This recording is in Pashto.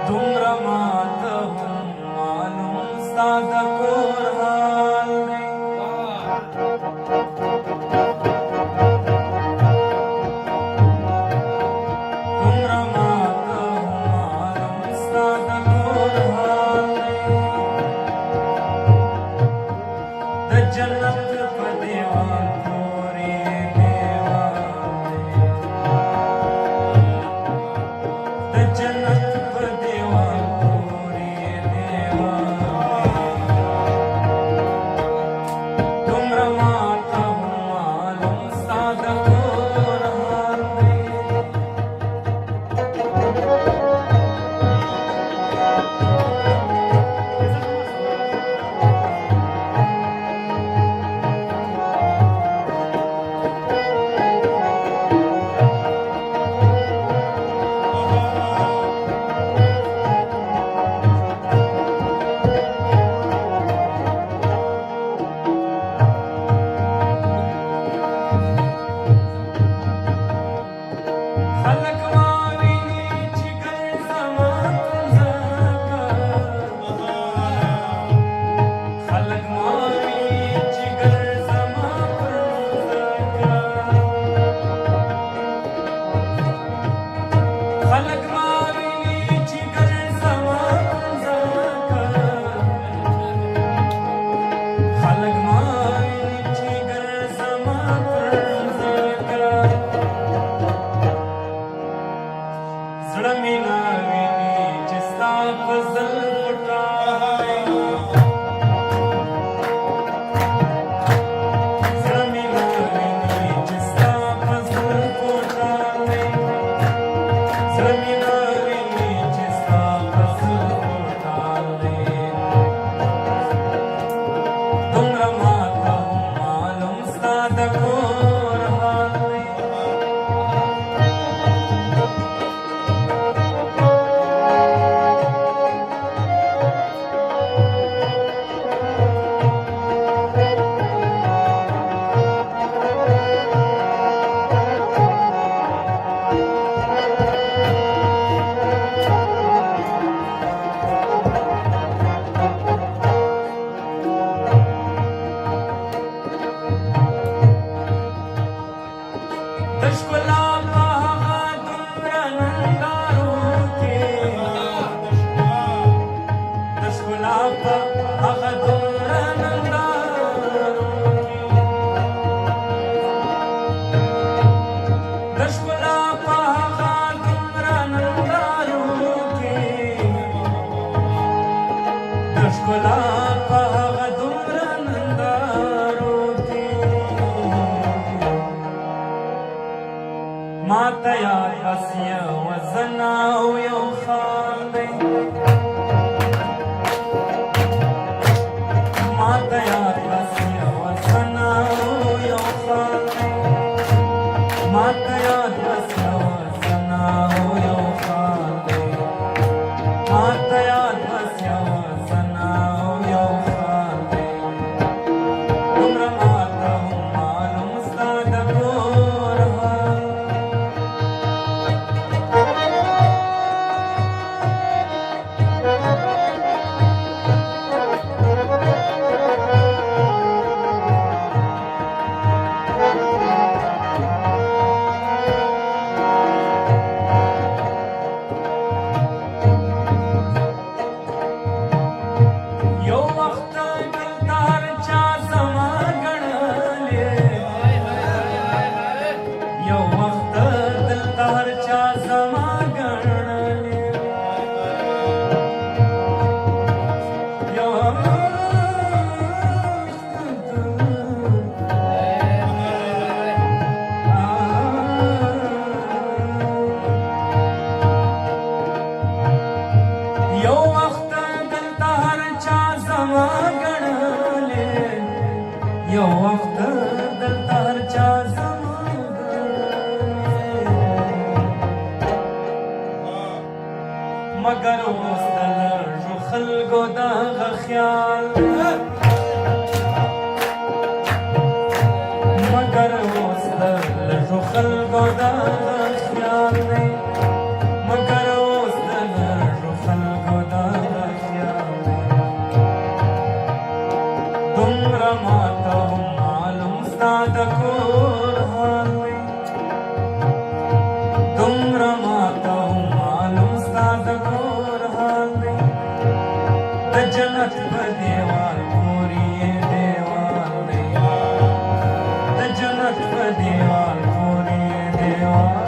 دومره ماته هم معلوم ستا د کور حال دی دومره ماته هم معلوم ستا د کور حال دی د جنت په دیوال پورې دیوال دی د جنت په دیوال پورې دیوال دومره ماته هم معلوم ستا د کور حال دی خلک ما ویني چې ګرځما ځکه خلک ما ویني چې ګرځما ځکه خلک ما ویني چې ګرځما ځکه خلک ما ویني چې ګرځما ځکه زړه مې نه ویني چې ستا په زلفو ټال دی زړه مې نه ویني چې ستا په زلفو ټال دی زړه مې نه ویني چې ستا په زلفو ټال دی دومره ماته هم معلوم ستا د کور حال دی د ښکلا په هغه دومره نندارو کې د ښکلا په هغه دومره نندارو کې د ښکلا په هغه دومره نندارو کې د ښکلا په هغه دومره نندارو کې ماته یاد بس یو زنا او یو خال دی ماته یاد بس یو زنا او یو خال دی ماته یاد بس یو زنا او یو خال دی ماته یاد بس یو زنا او یو خال دی دومره ماته هم معلوم ستا د کور حال یو وخت دلته هر چا زما ګڼلې یو وخت دلته هر چا زما ګڼلې یو یو وخت دلته هر چا زما ګڼلې یو وخت دلته هر چا زما ګڼلې مګر اوس د لږو خلکو دغه خیال مګر اوس د لږو خلکو دغه خیال دی مګر اوس د لږو خلکو माझगोर हाले जनत देवाल कोरिये देवाले जनत देवाल कोरिये देवाल